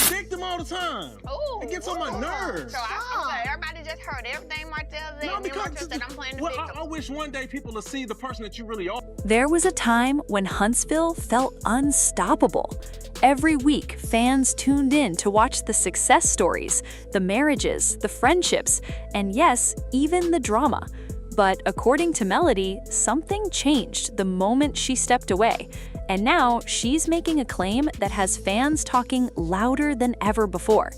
victim all the time. Ooh. It gets on my nerves. So everybody just heard everything Martell said. No, and then because Martell said I'm playing the well, victim. I wish one day people will see the person that you really are. There was a time when Huntsville felt unstoppable. Every week, fans tuned in to watch the success stories, the marriages, the friendships, and yes, even the drama. But according to Melody, something changed the moment she stepped away. And now she's making a claim that has fans talking louder than ever before.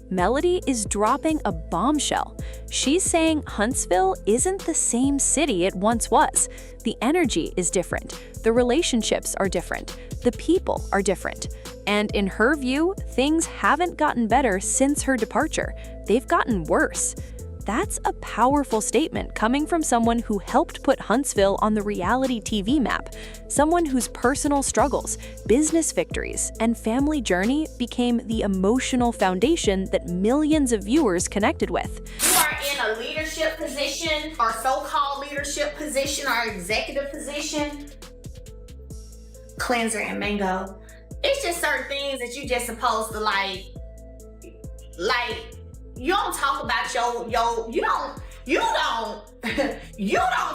Melody is dropping a bombshell. She's saying Huntsville isn't the same city it once was. The energy is different. The relationships are different. The people are different. And in her view, things haven't gotten better since her departure. They've gotten worse. That's a powerful statement coming from someone who helped put Huntsville on the reality TV map, someone whose personal struggles, business victories, and family journey became the emotional foundation that millions of viewers connected with. You are in a leadership position, or so-called leadership position, or executive position. Cleanser and mango. It's just certain things that you just supposed to like you don't talk about you don't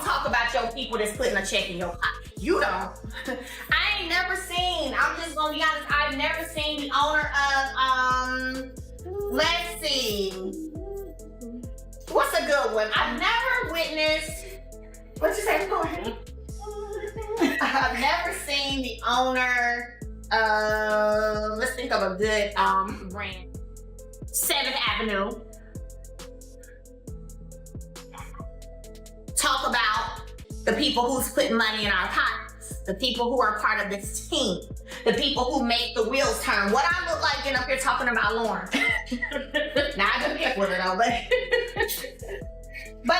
talk about your people that's putting a check in your pocket. You don't. I ain't never seen, I'm just gonna be honest, I've never seen the owner of let's see. What's a good one? I've never witnessed, what'd you say? I've never seen the owner let's think of a good brand. 7th Avenue. Talk about the people who's putting money in our pockets, the people who are part of this team, the people who make the wheels turn. What I look like getting up here talking about Lauren. Now I can pick with it though, but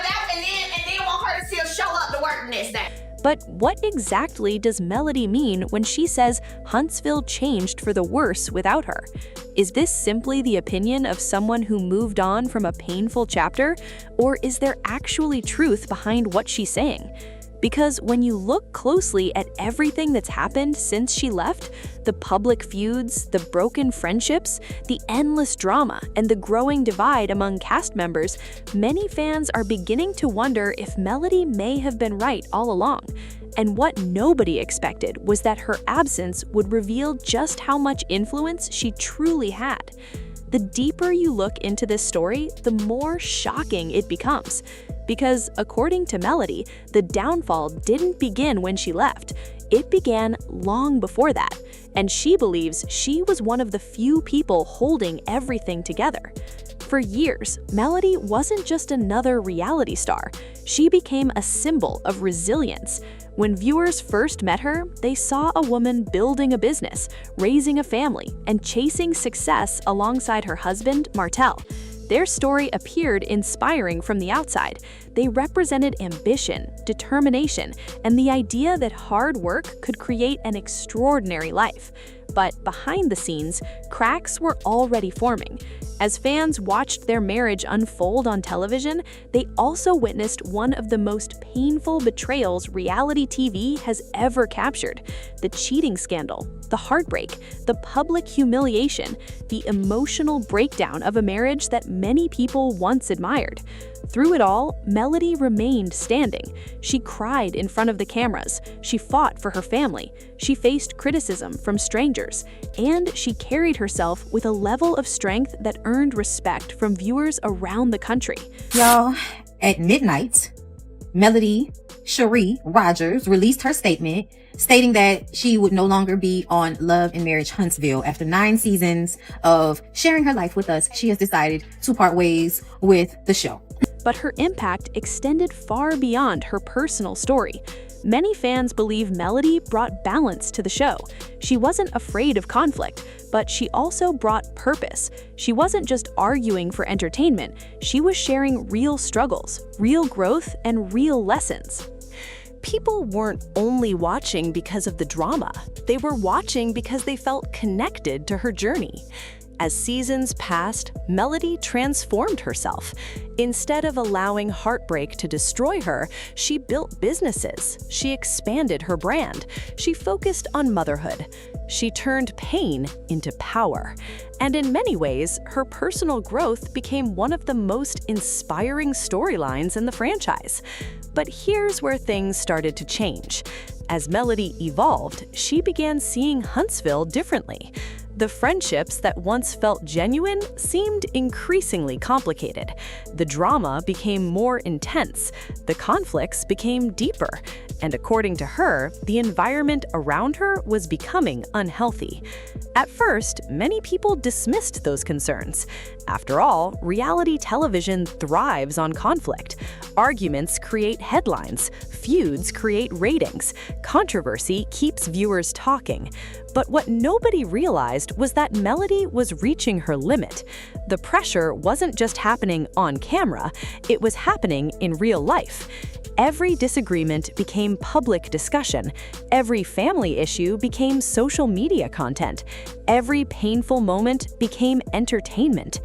that and then want her to still show up to work the next day. But what exactly does Melody mean when she says Huntsville changed for the worse without her? Is this simply the opinion of someone who moved on from a painful chapter, or is there actually truth behind what she's saying? Because when you look closely at everything that's happened since she left, the public feuds, the broken friendships, the endless drama, and the growing divide among cast members, many fans are beginning to wonder if Melody may have been right all along. And what nobody expected was that her absence would reveal just how much influence she truly had. The deeper you look into this story, the more shocking it becomes. Because according to Melody, the downfall didn't begin when she left. It began long before that, and she believes she was one of the few people holding everything together. For years, Melody wasn't just another reality star. She became a symbol of resilience. When viewers first met her, they saw a woman building a business, raising a family, and chasing success alongside her husband, Martell. Their story appeared inspiring from the outside. They represented ambition, determination, and the idea that hard work could create an extraordinary life. But behind the scenes, cracks were already forming. As fans watched their marriage unfold on television, they also witnessed one of the most painful betrayals reality TV has ever captured: the cheating scandal, the heartbreak, the public humiliation, the emotional breakdown of a marriage that many people once admired. Through it all, Melody remained standing. She cried in front of the cameras, she fought for her family, she faced criticism from strangers, and she carried herself with a level of strength that earned respect from viewers around the country. Y'all, at midnight, Melody Shari Rogers released her statement stating that she would no longer be on Love and Marriage Huntsville. After 9 seasons of sharing her life with us, she has decided to part ways with the show. But her impact extended far beyond her personal story. Many fans believe Melody brought balance to the show. She wasn't afraid of conflict, but she also brought purpose. She wasn't just arguing for entertainment, she was sharing real struggles, real growth, and real lessons. People weren't only watching because of the drama. They were watching because they felt connected to her journey. As seasons passed, Melody transformed herself. Instead of allowing heartbreak to destroy her, she built businesses. She expanded her brand. She focused on motherhood. She turned pain into power. And in many ways, her personal growth became one of the most inspiring storylines in the franchise. But here's where things started to change. As Melody evolved, she began seeing Huntsville differently. The friendships that once felt genuine seemed increasingly complicated. The drama became more intense. The conflicts became deeper. And according to her, the environment around her was becoming unhealthy. At first, many people dismissed those concerns. After all, reality television thrives on conflict. Arguments create headlines. Feuds create ratings. Controversy keeps viewers talking. But what nobody realized was that Melody was reaching her limit. The pressure wasn't just happening on camera, it was happening in real life. Every disagreement became public discussion. Every family issue became social media content. Every painful moment became entertainment.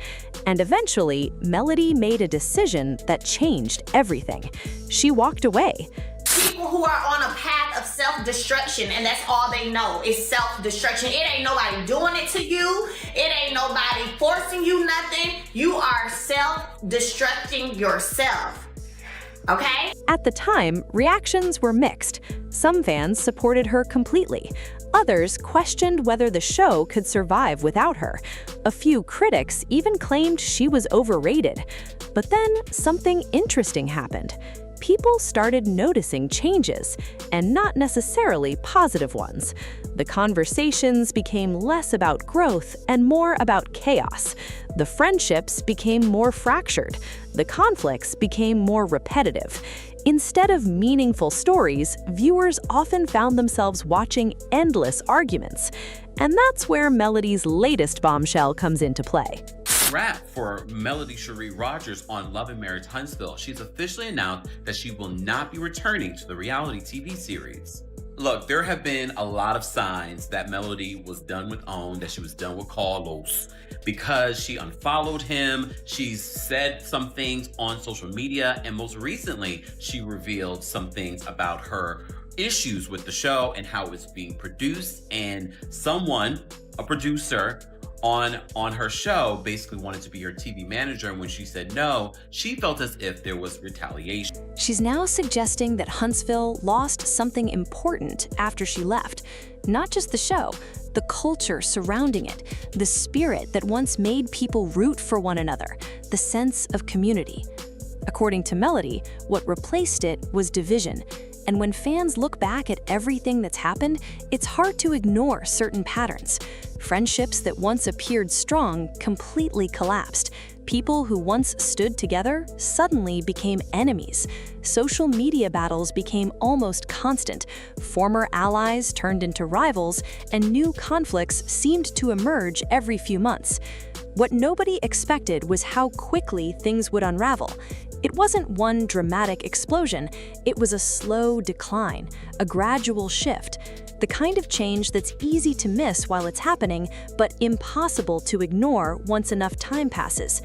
And eventually, Melody made a decision that changed everything. She walked away. People who are on a path of self-destruction, and that's all they know is self-destruction. It ain't nobody doing it to you. It ain't nobody forcing you nothing. You are self-destructing yourself. Okay? At the time, reactions were mixed. Some fans supported her completely. Others questioned whether the show could survive without her. A few critics even claimed she was overrated. But then something interesting happened. People started noticing changes, and not necessarily positive ones. The conversations became less about growth and more about chaos. The friendships became more fractured. The conflicts became more repetitive. Instead of meaningful stories, viewers often found themselves watching endless arguments. And that's where Melody's latest bombshell comes into play. Wrap for Melody Shari Rogers on Love and Marriage Huntsville. She's officially announced that she will not be returning to the reality TV series. Look, there have been a lot of signs that Melody was done with OWN, that she was done with Carlos, because she unfollowed him. She's said some things on social media, and most recently, she revealed some things about her issues with the show and how it's being produced. And someone, a producer, on her show basically wanted to be her TV manager, and when she said no, she felt as if there was retaliation. She's now suggesting that Huntsville lost something important after she left. Not just the show, the culture surrounding it, the spirit that once made people root for one another, the sense of community. According to Melody, what replaced it was division. And when fans look back at everything that's happened, it's hard to ignore certain patterns. Friendships that once appeared strong completely collapsed. People who once stood together suddenly became enemies. Social media battles became almost constant. Former allies turned into rivals, and new conflicts seemed to emerge every few months. What nobody expected was how quickly things would unravel. It wasn't one dramatic explosion, it was a slow decline, a gradual shift. The kind of change that's easy to miss while it's happening, but impossible to ignore once enough time passes.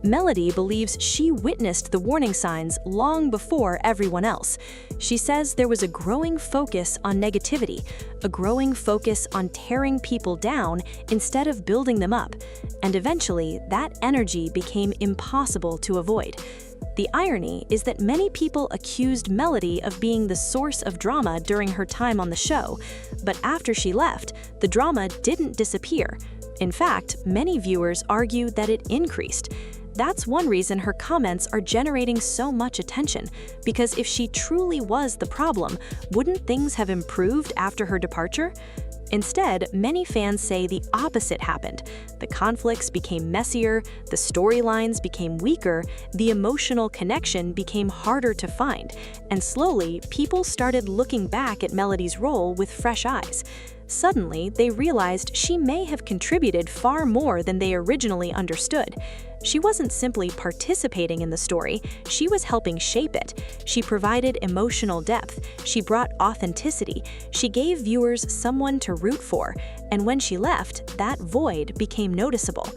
Melody believes she witnessed the warning signs long before everyone else. She says there was a growing focus on negativity, a growing focus on tearing people down instead of building them up, and eventually that energy became impossible to avoid. The irony is that many people accused Melody of being the source of drama during her time on the show, but after she left, the drama didn't disappear. In fact, many viewers argue that it increased. That's one reason her comments are generating so much attention, because if she truly was the problem, wouldn't things have improved after her departure? Instead, many fans say the opposite happened. The conflicts became messier, the storylines became weaker, the emotional connection became harder to find, and slowly, people started looking back at Melody's role with fresh eyes. Suddenly, they realized she may have contributed far more than they originally understood. She wasn't simply participating in the story, she was helping shape it. She provided emotional depth, she brought authenticity, she gave viewers someone to root for, and when she left, that void became noticeable.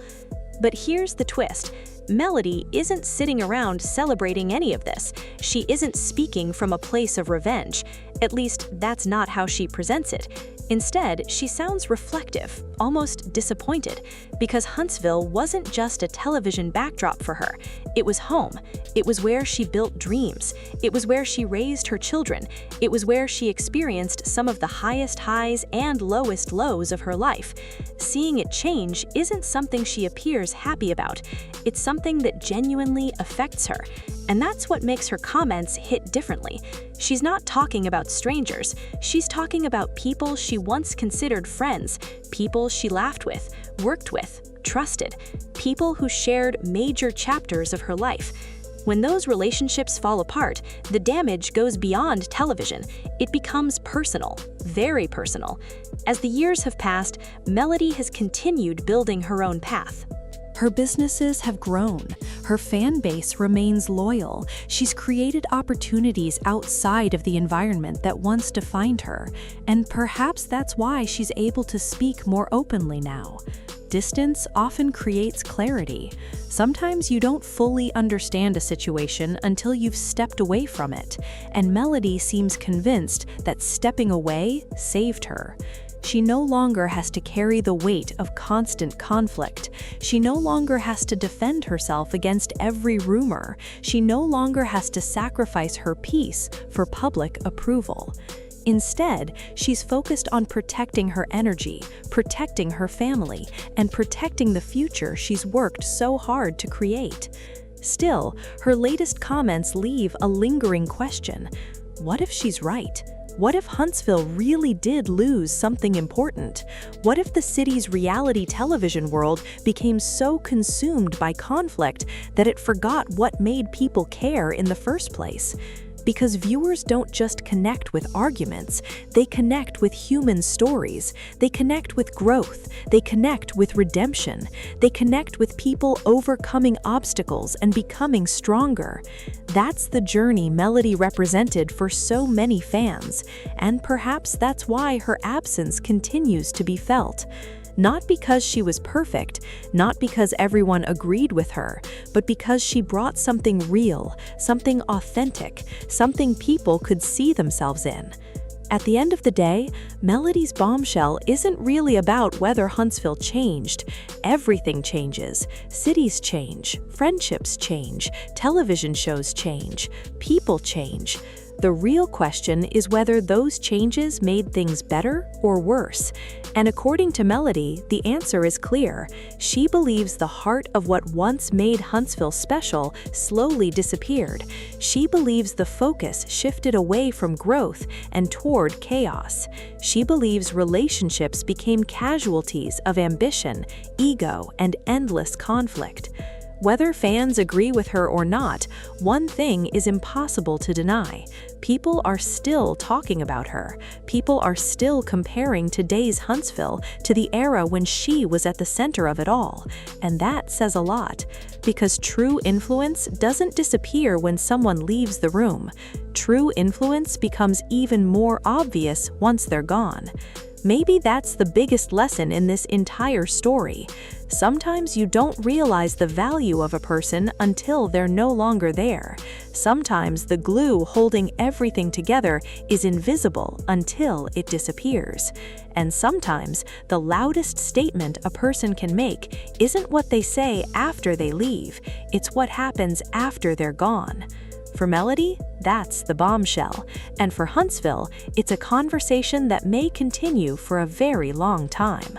But here's the twist. Melody isn't sitting around celebrating any of this. She isn't speaking from a place of revenge. At least, that's not how she presents it. Instead, she sounds reflective, almost disappointed, because Huntsville wasn't just a television backdrop for her. It was home. It was where she built dreams. It was where she raised her children. It was where she experienced some of the highest highs and lowest lows of her life. Seeing it change isn't something she appears happy about. It's something that genuinely affects her. And that's what makes her comments hit differently. She's not talking about strangers. She's talking about people she once considered friends, people she laughed with, worked with, trusted, people who shared major chapters of her life. When those relationships fall apart, the damage goes beyond television. It becomes personal, very personal. As the years have passed, Melody has continued building her own path. Her businesses have grown. Her fan base remains loyal. She's created opportunities outside of the environment that once defined her, and perhaps that's why she's able to speak more openly now. Distance often creates clarity. Sometimes you don't fully understand a situation until you've stepped away from it, and Melody seems convinced that stepping away saved her. She no longer has to carry the weight of constant conflict. She no longer has to defend herself against every rumor. She no longer has to sacrifice her peace for public approval. Instead, she's focused on protecting her energy, protecting her family, and protecting the future she's worked so hard to create. Still, her latest comments leave a lingering question. What if she's right? What if Huntsville really did lose something important? What if the city's reality television world became so consumed by conflict that it forgot what made people care in the first place? Because viewers don't just connect with arguments, they connect with human stories, they connect with growth, they connect with redemption, they connect with people overcoming obstacles and becoming stronger. That's the journey Melody represented for so many fans, and perhaps that's why her absence continues to be felt. Not because she was perfect, not because everyone agreed with her, but because she brought something real, something authentic, something people could see themselves in. At the end of the day, Melody's bombshell isn't really about whether Huntsville changed. Everything changes. Cities change, friendships change, television shows change, people change. The real question is whether those changes made things better or worse. And according to Melody, the answer is clear. She believes the heart of what once made Huntsville special slowly disappeared. She believes the focus shifted away from growth and toward chaos. She believes relationships became casualties of ambition, ego, and endless conflict. Whether fans agree with her or not, one thing is impossible to deny. People are still talking about her. People are still comparing today's Huntsville to the era when she was at the center of it all. And that says a lot, because true influence doesn't disappear when someone leaves the room. True influence becomes even more obvious once they're gone. Maybe that's the biggest lesson in this entire story. Sometimes you don't realize the value of a person until they're no longer there. Sometimes the glue holding everything together is invisible until it disappears. And sometimes the loudest statement a person can make isn't what they say after they leave, it's what happens after they're gone. For Melody, that's the bombshell. And for Huntsville, it's a conversation that may continue for a very long time.